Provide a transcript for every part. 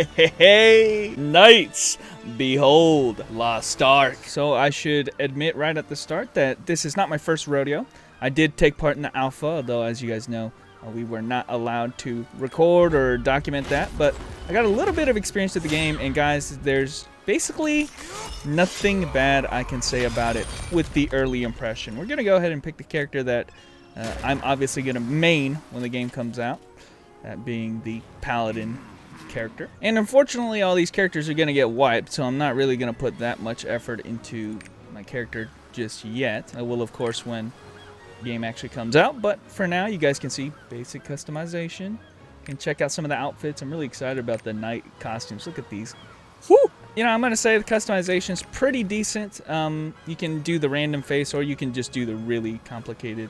Hey, knights, behold Lost Ark. So I should admit right at the start that this is not my first rodeo. I did take part in the alpha, although as you guys know, we were not allowed to record or document that. But I got a little bit of experience with the game, and guys, there's basically nothing bad I can say about it with the early impression. We're going to go ahead and pick the character that I'm obviously going to main when the game comes out, that being the Paladin character. And unfortunately, all these characters are going to get wiped, so I'm not really going to put that much effort into my character just yet. I will, of course, when the game actually comes out, but for now, you guys can see basic customization. You can check out some of the outfits. I'm really excited about the knight costumes. Look at these. Woo! You know, I'm going to say the customization is pretty decent. You can do the random face, or you can just do the really complicated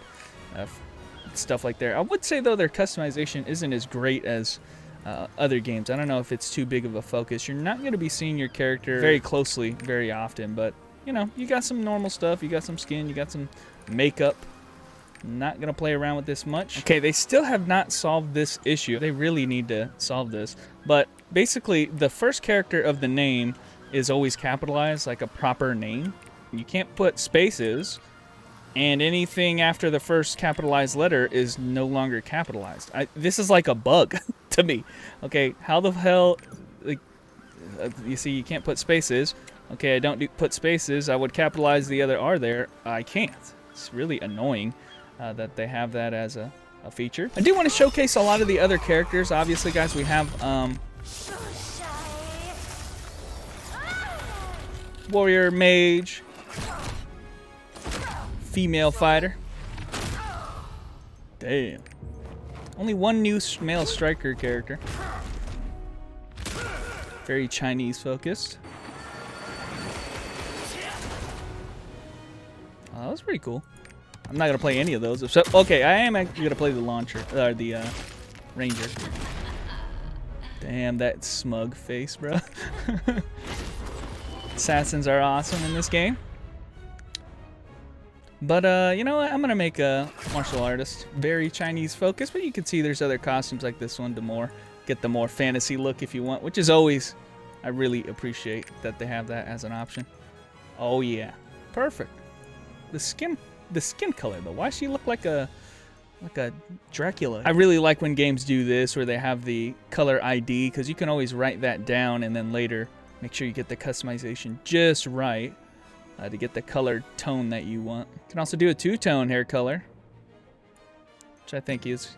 stuff like there. I would say, though, their customization isn't as great as other games. I don't know if it's too big of a focus. You're not going to be seeing your character very closely very often, but, you know, you got some normal stuff. You got some skin. You got some makeup. Not going to play around with this much. Okay, they still have not solved this issue. They really need to solve this. But basically, the first character of the name is always capitalized, like a proper name. You can't put spaces, and anything after the first capitalized letter is no longer capitalized. This is like a bug to me. Okay, how the hell... Like, you see, you can't put spaces. Okay, I don't put spaces. I would capitalize the other R there. I can't. It's really annoying. That they have that as a feature. I do want to showcase a lot of the other characters. Obviously, guys, we have warrior, mage, female fighter. Damn. Only one new male striker character. Very Chinese focused. Oh, that was pretty cool. I'm not gonna play any of those. So, okay, I am actually gonna play the launcher, or the ranger. Damn, that smug face, bro. Assassins are awesome in this game. But you know what? I'm gonna make a martial artist, very Chinese focused. But you can see there's other costumes like this one to get the more fantasy look if you want, which is always, I really appreciate that they have that as an option. Oh yeah, perfect. The skin color though, why does she look like a Dracula? I really like when games do this where they have the color ID, because you can always write that down and then later make sure you get the customization just right to get the color tone that you want. You can also do a two-tone hair color, which I think is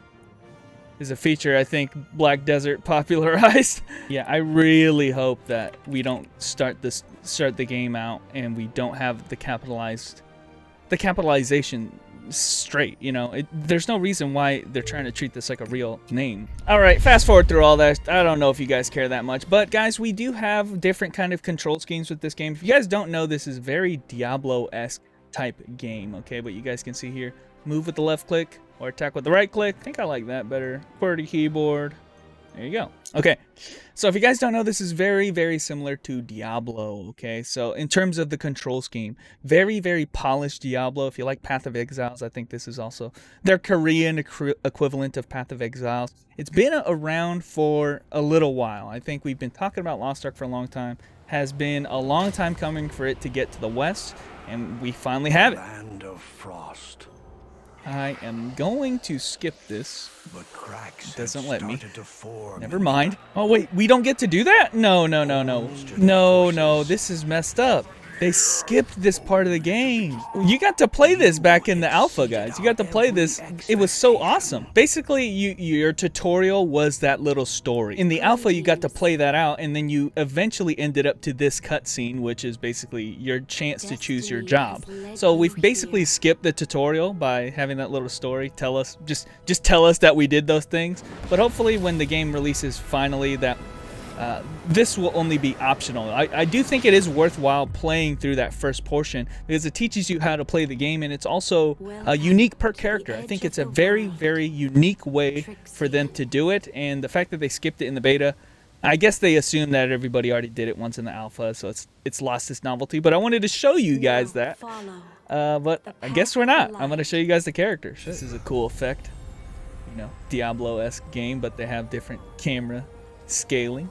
a feature I think Black Desert popularized. Yeah, I really hope that we don't start the game out and we don't have the capitalization straight, you know. There's no reason why they're trying to treat this like a real name. All right, fast forward through all that. I don't know if you guys care that much, but guys, we do have different kind of control schemes with this game. If you guys don't know, this is very Diablo-esque type game, okay? But you guys can see here, move with the left click or attack with the right click. I think I like that better. QWERTY keyboard. There you go. Okay, so if you guys don't know, this is very, very similar to Diablo, okay? So in terms of the control scheme, very, very polished Diablo. If you like Path of Exiles, I think this is also their Korean equivalent of Path of Exiles. It's been around for a little while. I think we've been talking about Lost Ark for a long time. Has been a long time coming for it to get to the West, and we finally have it. Land of frost. I am going to skip this. But cracks It doesn't let me. to form. Never mind. Oh, wait. We don't get to do that? No. No. This is messed up. They skipped this part of the game. You got to play this back in the alpha, guys. You got to play this. It was so awesome. Basically, your tutorial was that little story. In the alpha, you got to play that out, and then you eventually ended up to this cutscene, which is basically your chance to choose your job. So we've basically skipped the tutorial by having that little story. Tell us, just tell us that we did those things. But hopefully, when the game releases finally, that this will only be optional. I do think it is worthwhile playing through that first portion because it teaches you how to play the game, and it's also unique per character. I think it's a very, very unique way for them to do it, and the fact that they skipped it in the beta, I guess they assumed that everybody already did it once in the alpha, so it's lost its novelty. But I wanted to show you guys that. But I guess we're not. I'm going to show you guys the characters. This is a cool effect. You know, Diablo-esque game, but they have different camera scaling.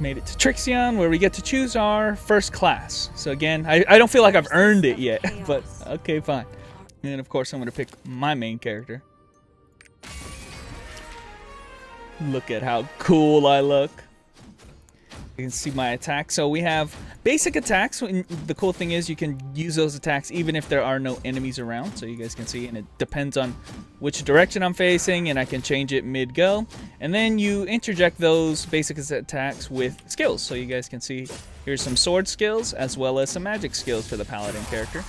made it to Trixion, where we get to choose our first class. So again, I don't feel like I've earned it yet, but okay, fine. And of course, I'm going to pick my main character. Look at how cool I look. You can see my attack. So we have basic attacks. The cool thing is you can use those attacks even if there are no enemies around. So you guys can see, and it depends on which direction I'm facing, and I can change it mid-go. And then you interject those basic attacks with skills. So you guys can see here's some sword skills as well as some magic skills for the Paladin character.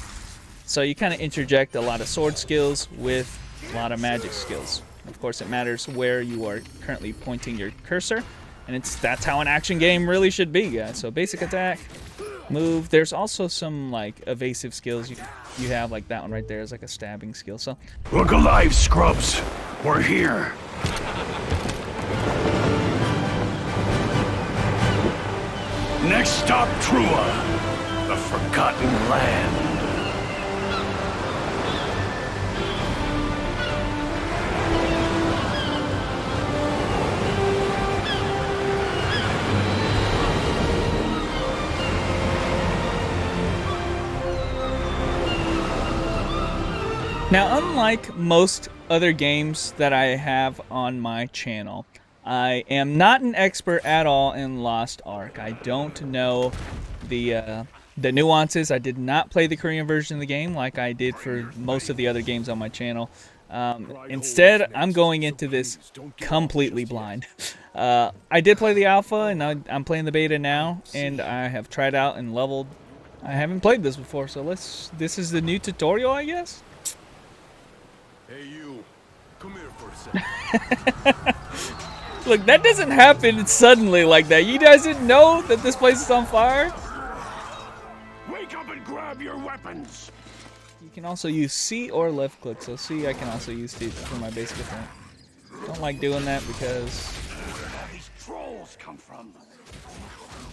So you kind of interject a lot of sword skills with a lot of magic skills. Of course, it matters where you are currently pointing your cursor. And that's how an action game really should be, guys. So basic attack, move. There's also some like evasive skills you have, like that one right there is like a stabbing skill. So Look alive, scrubs. We're here. Next stop, Trua, the Forgotten Land. now, unlike most other games that I have on my channel, I am not an expert at all in Lost Ark. I don't know the nuances. I did not play the Korean version of the game like I did for most of the other games on my channel. Instead, I'm going into this completely blind. I did play the alpha, and I'm playing the beta now, and I have tried out and leveled. I haven't played this before, so this is the new tutorial, I guess? Hey, you. Come here for a second. Look, that doesn't happen suddenly like that. You guys didn't know that this place is on fire? Wake up and grab your weapons. You can also use C or left click. So C I can also use for my basic attack. Don't like doing that because Where all these trolls come from?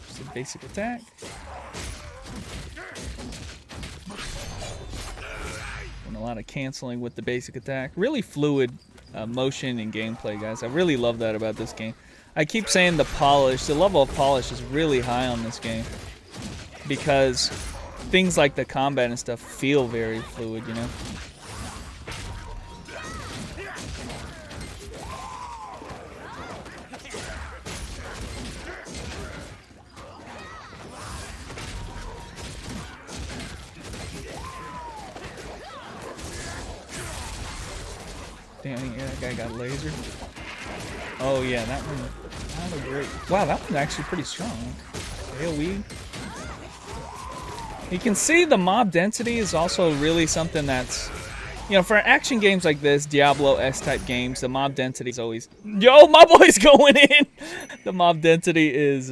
it's a basic attack. And a lot of canceling with the basic attack. Really fluid motion and gameplay, guys. I really love that about this game. I keep saying the level of polish is really high on this game because things like the combat and stuff feel very fluid, you know. Damn, yeah, that guy got lasered. Oh yeah, that one was great. Wow, that one's actually pretty strong. AoE. You can see the mob density is also really something that's, you know, for action games like this, Diablo-esque type games, the mob density is always... Yo, my boy's going in! The mob density is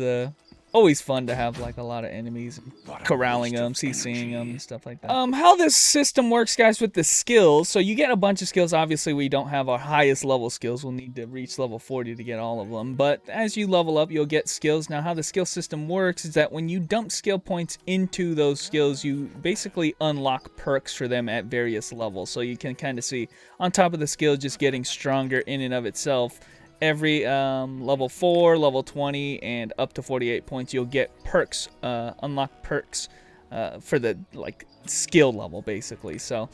always fun to have, like, a lot of enemies, corralling them, CCing them, and stuff like that. How this system works, guys, with the skills. So you get a bunch of skills. Obviously, we don't have our highest level skills. We'll need to reach level 40 to get all of them. But as you level up, you'll get skills. Now, how the skill system works is that when you dump skill points into those skills, you basically unlock perks for them at various levels. So you can kind of see, on top of the skill just getting stronger in and of itself, every level 4, level 20, and up to 48 points, you'll get perks, unlock perks for the skill level, basically. So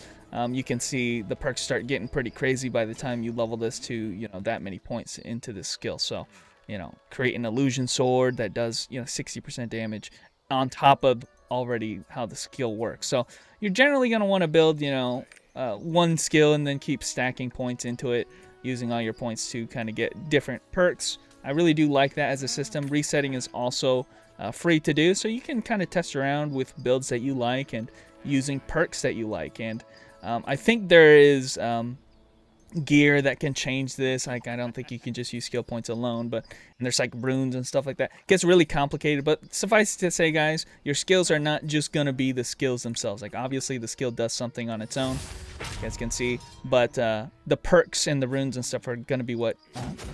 you can see the perks start getting pretty crazy by the time you level this to, you know, that many points into this skill. So, you know, create an illusion sword that does, you know, 60% damage on top of already how the skill works. So you're generally going to want to build, you know, one skill and then keep stacking points into it, using all your points to kind of get different perks. I really do like that as a system. Resetting is also free to do, so you can kind of test around with builds that you like and using perks that you like. And I think there is gear that can change this. Like, I don't think you can just use skill points alone, but and there's like runes and stuff like that. It gets really complicated, but suffice to say, guys, your skills are not just gonna be the skills themselves. Like, obviously the skill does something on its own, you guys can see, but the perks and the runes and stuff are gonna be what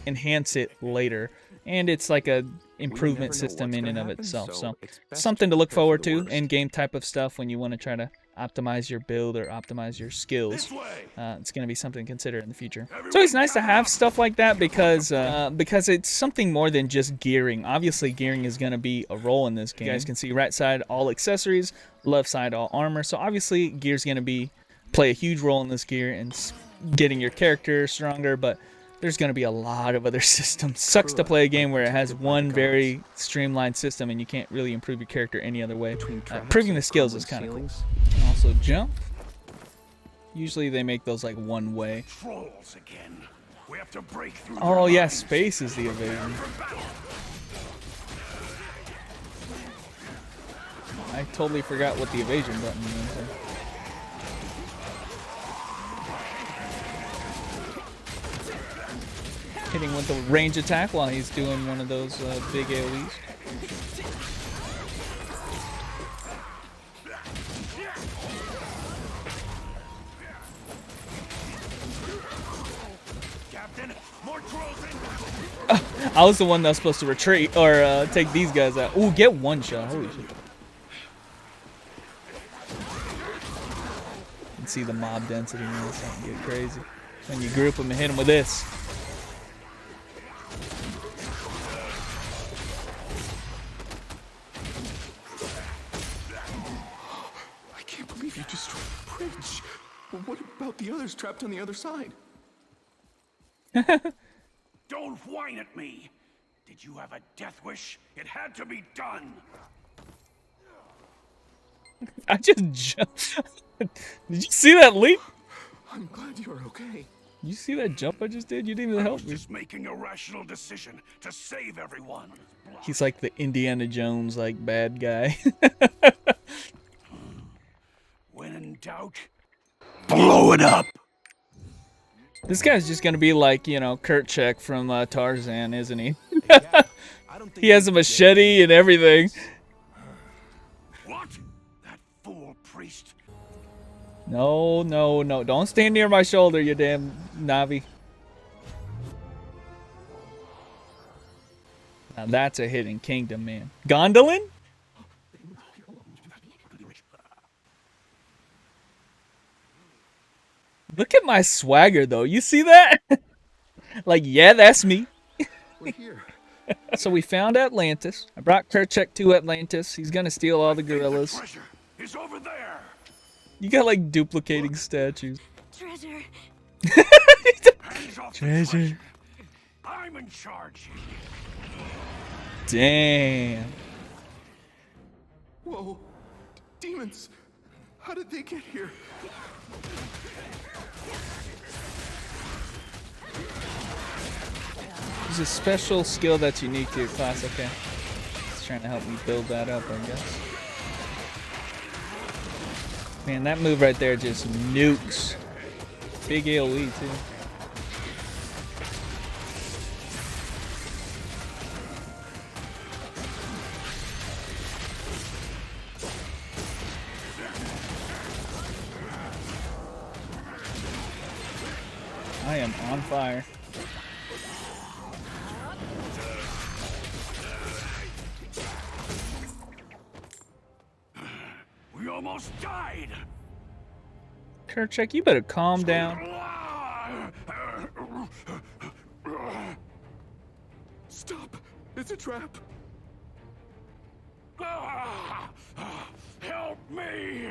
enhance it later. And it's like a improvement system in and of itself. So something to look forward to, in game type of stuff when you want to try to optimize your build or optimize your skills, This way. it's going to be something to consider in the future. It's always nice to have stuff like that because it's something more than just gearing. Obviously, gearing is going to be a role in this game. You guys can see right side, all accessories, left side, all armor. So obviously, gear's going to play a huge role in this gear and getting your character stronger, but there's going to be a lot of other systems. Sucks to play a game where it has one very streamlined system and you can't really improve your character any other way. Improving the skills is kind of cool. Also jump. Usually they make those like one way. Trolls again. We have to break through. Oh yeah, space is the evasion. I totally forgot what the evasion button was. Hitting with the range attack while he's doing one of those big AoEs. Captain, more trolls in. I was the one that was supposed to retreat or take these guys out. Ooh, get one shot. Holy shit. You can see the mob density now. It's starting to get crazy. When you group them and hit them with this. You destroyed the bridge. Well, what about the others trapped on the other side? Don't whine at me. Did you have a death wish? It had to be done. I just jumped. Did you see that leap? I'm glad you are okay. You see that jump I just did? You didn't even help me. Just making a rational decision to save everyone. He's like the Indiana Jones, like, bad guy. When in doubt, blow it up. This guy's just gonna be like, you know, Kerchak from Tarzan, isn't he? He has a machete and everything. What? That fool priest. No, no, no. Don't stand near my shoulder, you damn Navi. Now that's a hidden kingdom, man. Gondolin? Look at my swagger, though. You see that? Like, yeah, that's me. We're here. So we found Atlantis. I brought Kerchak to Atlantis. He's gonna steal all the gorillas. Treasure is over there. You got like duplicating statues. Treasure. Hands off the Treasure. I'm in charge. Damn. Whoa. Demons. How did they get here? There's a special skill that's unique to your class. Okay. It's trying to help me build that up, I guess. Man, that move right there just nukes. Big AoE, too. I am on fire. We almost died. Kerchak, you better calm down. Stop. It's a trap. Help me.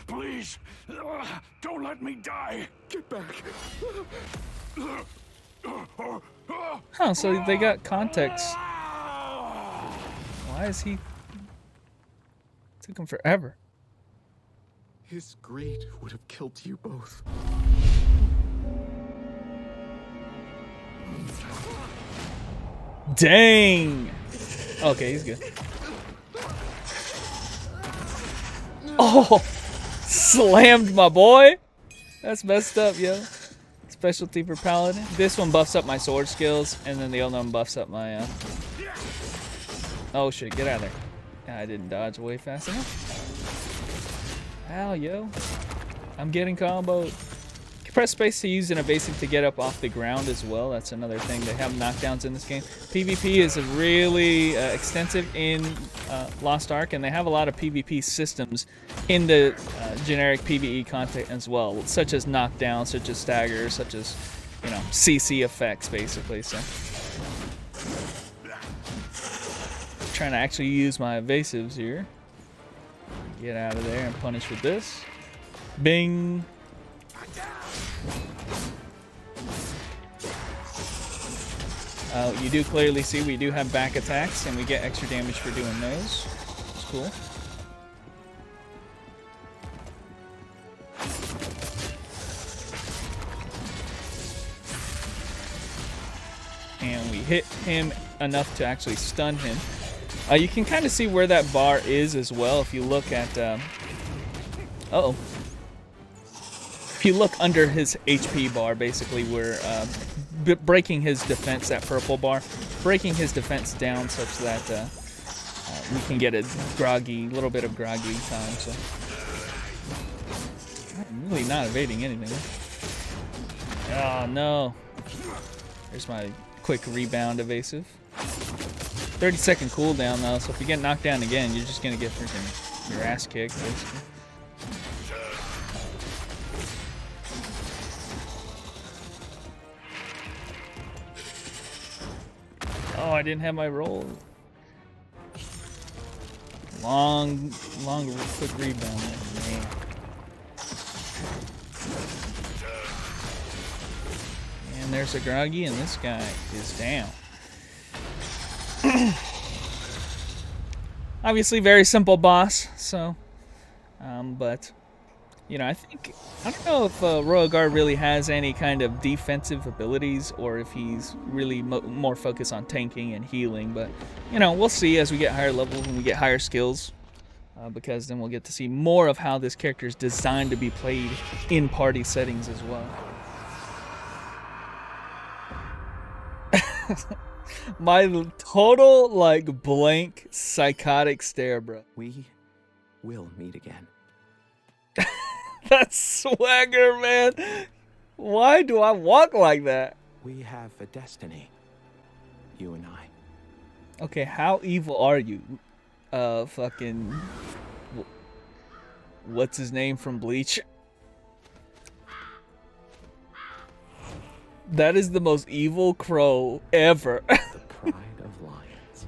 Please, don't let me die. Get back. Huh, so they got context. Why is he... Took him forever. His greed would have killed you both. Dang! Okay, he's good. Oh! Slammed my boy! That's messed up, yo. Specialty for Paladin. This one buffs up my sword skills, and then the other one buffs up my, Oh shit, get out of there. I didn't dodge away fast enough. Ow, yo. I'm getting comboed. Press space to use an evasive to get up off the ground as well. That's another thing. They have knockdowns in this game. PvP is really extensive in Lost Ark, and they have a lot of PvP systems in the generic PvE content as well, such as knockdown, such as stagger, such as, you know, CC effects, basically. So, trying to actually use my evasives here. Get out of there and punish with this. Bing. You do clearly see we do have back attacks, and we get extra damage for doing those. It's cool. And we hit him enough to actually stun him. You can kind of see where that bar is as well if you look at... uh-oh. If you look under his HP bar, basically, we're breaking his defense, that purple bar, breaking his defense down such that we can get a little bit of groggy time. So I'm really not evading anything. Oh no! There's my quick rebound evasive. 30-second cooldown though, so if you get knocked down again, you're just gonna get freaking your ass kicked, basically. Oh, I didn't have my roll. Long, quick rebound. Man. And there's a groggy, and this guy is down. Obviously, very simple boss. So, but you know, I don't know if Royal Guard really has any kind of defensive abilities, or if he's really more focused on tanking and healing. But, you know, we'll see as we get higher levels and we get higher skills, because then we'll get to see more of how this character is designed to be played in party settings as well. My total, like, blank, psychotic stare, bro. We will meet again. That's swagger, man. Why do I walk like that? We have a destiny, you and I. Okay, how evil are you? Fucking... What's his name from Bleach? That is the most evil crow ever. The pride of lions.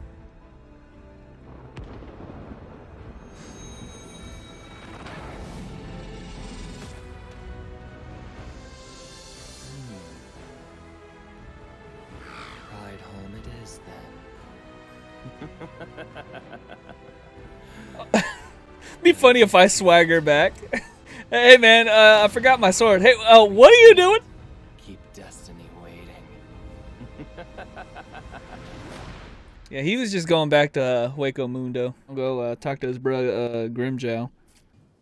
Ride home it is then. Be funny if I swagger back. Hey man, I forgot my sword. Hey, what are you doing? Keep destiny waiting. Yeah, he was just going back to Hueco Mundo. I'll go talk to his bro Grimjow.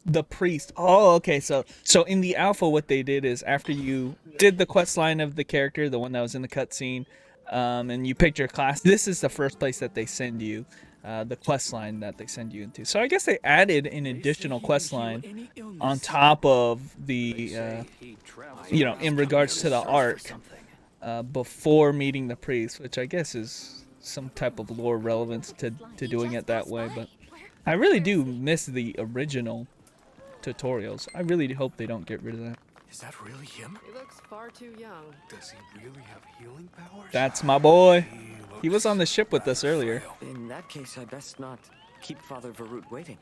The priest. Oh, okay. So in the alpha, what they did is after you did the quest line of the character, the one that was in the cutscene, and you picked your class, this is the first place that they send you, the quest line that they send you into. So I guess they added an additional quest line on top of the, you know, in regards to the arc, before meeting the priest, which I guess is some type of lore relevance to doing it that way. But I really do miss the original tutorials. I really hope they don't get rid of that. Is that really him? He looks far too young. Does he really have healing powers? That's my boy. He was on the ship with us earlier. In that case, I best not keep Father Varut waiting.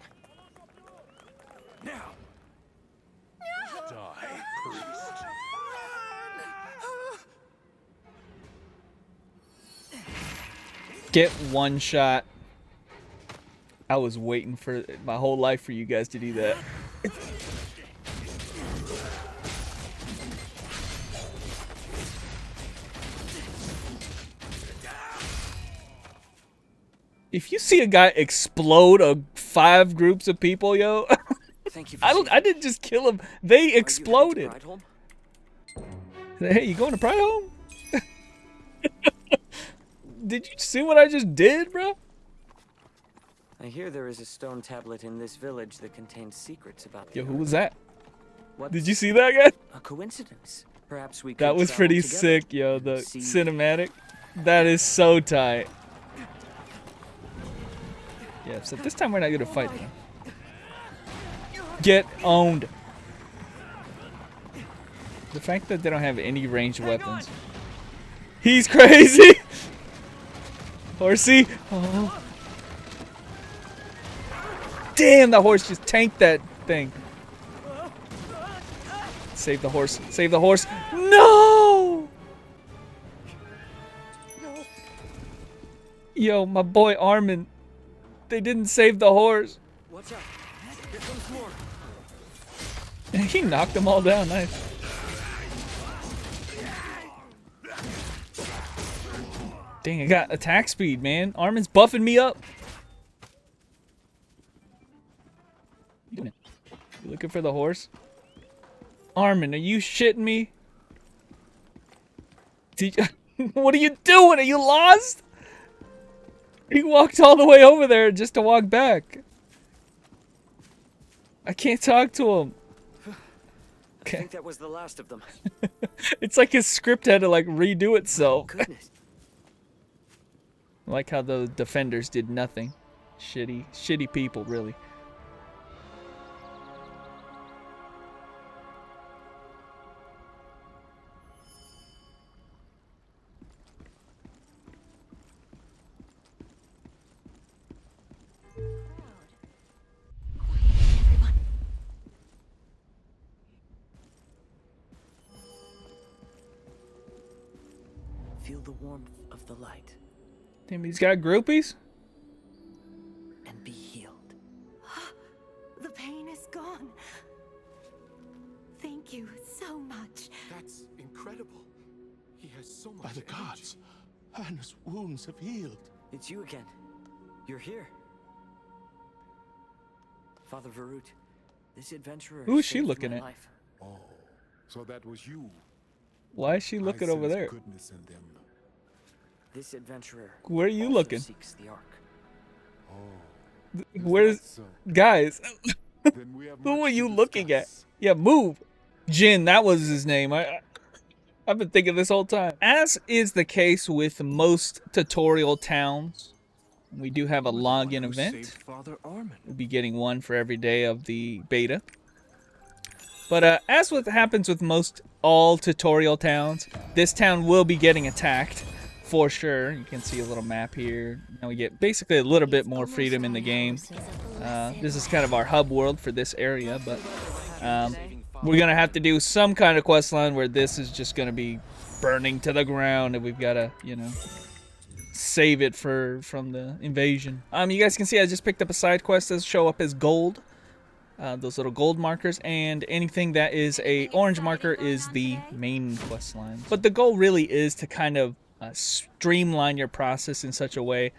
Now. Die, priest. Get one shot. I was waiting for my whole life for you guys to do that. If you see a guy explode 5 groups of people, yo, Thank you for I didn't just kill him. They exploded. Ride home? Hey, you going to Pride Home? Did you see what I just did, bro? I hear there is a stone tablet in this village that contains secrets about the Yo, who Earth. was that? Did you see that, guy? A coincidence. Perhaps we could That was travel pretty together sick, yo. The and see- cinematic. That is so tight. Yeah, so this time we're not gonna fight them. Get owned. The fact that they don't have any ranged weapons. He's crazy! Horsey! Oh. Damn, the horse just tanked that thing. Save the horse. Save the horse. No! Yo, my boy Armin. They didn't save the horse. Watch out. Here comes more. He knocked them all down. Nice. Dang, I got attack speed, man. Armin's buffing me up. You looking for the horse? Armin, are you shitting me? What are you doing? Are you lost? He walked all the way over there just to walk back. I can't talk to him. I think that was the last of them. It's like his script had to like redo itself. Goodness. I like how the defenders did nothing. Shitty people, really. Feel the warmth of the light Damn, he's got groupies? and be healed. The pain is gone. Thank you so much. That's incredible. He has so much. By the gods, Anna's wounds have healed. It's you again. You're here. Father Varut, this adventurer Who is she saved looking my at? life. Oh, so that was you. Why is she looking I over sense there? Goodness in them. This adventurer Where are you also looking? seeks the Ark. Oh, is Where's that so? guys? Then we have Who much are to you looking at? discuss. Yeah, move. Jin, that was his name. I've been thinking this whole time. As is the case with most tutorial towns, we do have a login Who event. saved Father Armin? We'll be getting one for every day of the beta. But as what happens with most all tutorial towns, this town will be getting attacked for sure. You can see a little map here. Now we get basically a little bit more freedom in the game. This is kind of our hub world for this area, but we're gonna have to do some kind of quest line where this is just gonna be burning to the ground, and we've gotta, you know, save it from the invasion. You guys can see I just picked up a side quest that show up as gold. Those little gold markers, and anything that is a orange marker is the main quest line. But the goal really is to kind of streamline your process in such a way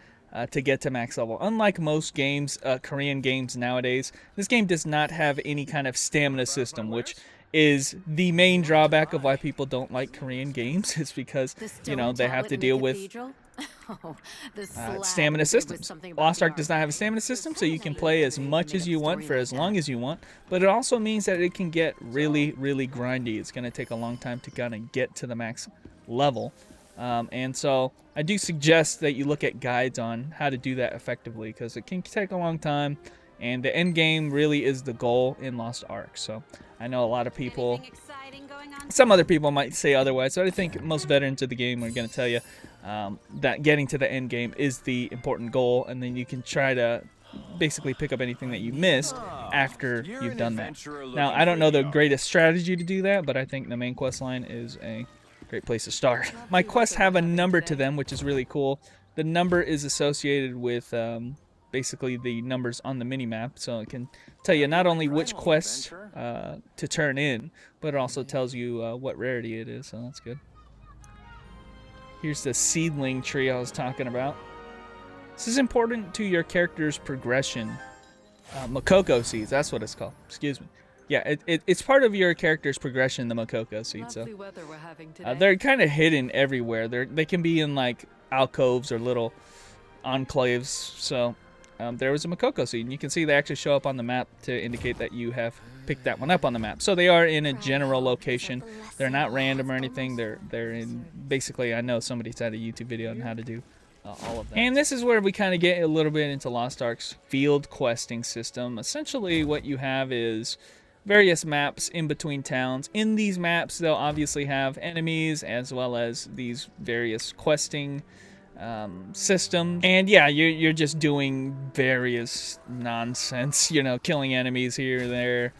to get to max level. Unlike most games, Korean games nowadays, this game does not have any kind of stamina system, which is the main drawback of why people don't like Korean games. Is because, you know, they have to deal with stamina systems. Lost Ark does not have a stamina system, so you can play as much as you want for as long as you want, but it also means that it can get really, really grindy. It's going to take a long time to kind of get to the max level. And so I do suggest that you look at guides on how to do that effectively, because it can take a long time, and the end game really is the goal in Lost Ark. So I know a lot of people, some other people might say otherwise, so I think most veterans of the game are going to tell you that getting to the end game is the important goal, and then you can try to basically pick up anything that you missed after you've done that. Now, I don't know the greatest strategy to do that, but I think the main quest line is a great place to start. My quests have a number to them, which is really cool. The number is associated with basically the numbers on the minimap, so it can tell you not only which quest to turn in, but it also tells you what rarity it is, so that's good. Here's the seedling tree I was talking about. This is important to your character's progression. Makoko seeds, that's what it's called. Excuse me. Yeah, it's part of your character's progression, the Makoko seeds. So they're kind of hidden everywhere. They can be in like alcoves or little enclaves. So there was a Makoko seed. And you can see they actually show up on the map to indicate that you have picked that one up on the map. So they are in a general location. They're not random or anything. They're in, basically, I know somebody's had a YouTube video on how to do all of that. And this is where we kind of get a little bit into Lost Ark's field questing system. Essentially what you have is various maps in between towns. In these maps, they'll obviously have enemies as well as these various questing system. And yeah, you're just doing various nonsense, you know, killing enemies here and there,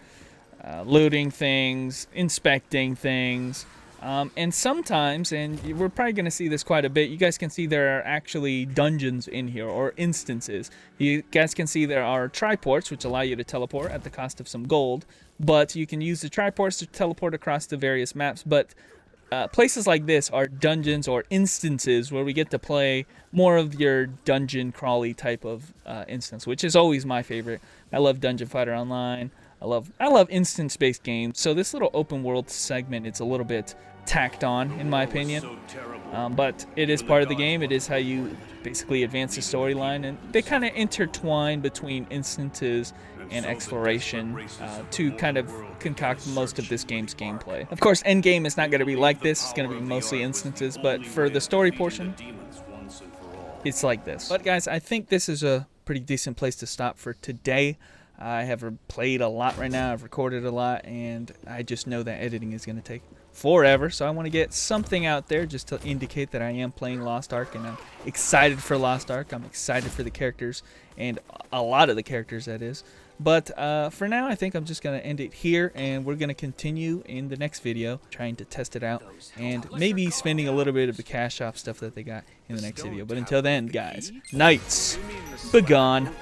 looting things, inspecting things, and sometimes, and we're probably going to see this quite a bit, you guys can see there are actually dungeons in here, or instances. You guys can see there are triports, which allow you to teleport at the cost of some gold, but you can use the triports to teleport across the various maps. But places like this are dungeons or instances where we get to play more of your dungeon crawly type of instance, which is always my favorite. I love Dungeon Fighter Online. I love instance-based games. So this little open world segment, it's a little bit tacked on, in my opinion. But it is part of the game. It is how you basically advance the storyline, and they kind of intertwine between instances and exploration to kind of concoct most of this game's gameplay. Of course, endgame is not going to be like this. It's going to be mostly instances, but for the story portion, it's like this. But guys, I think this is a pretty decent place to stop for today. I have played a lot right now. I've recorded a lot, and I just know that editing is going to take forever, so I want to get something out there just to indicate that I am playing Lost Ark, and I'm excited for Lost Ark. I'm excited for the characters, and a lot of the characters, that is. But for now, I think I'm just going to end it here, and we're going to continue in the next video trying to test it out, and maybe spending a little bit of the cash shop stuff that they got in the next video. But until then, guys, Knights, begone.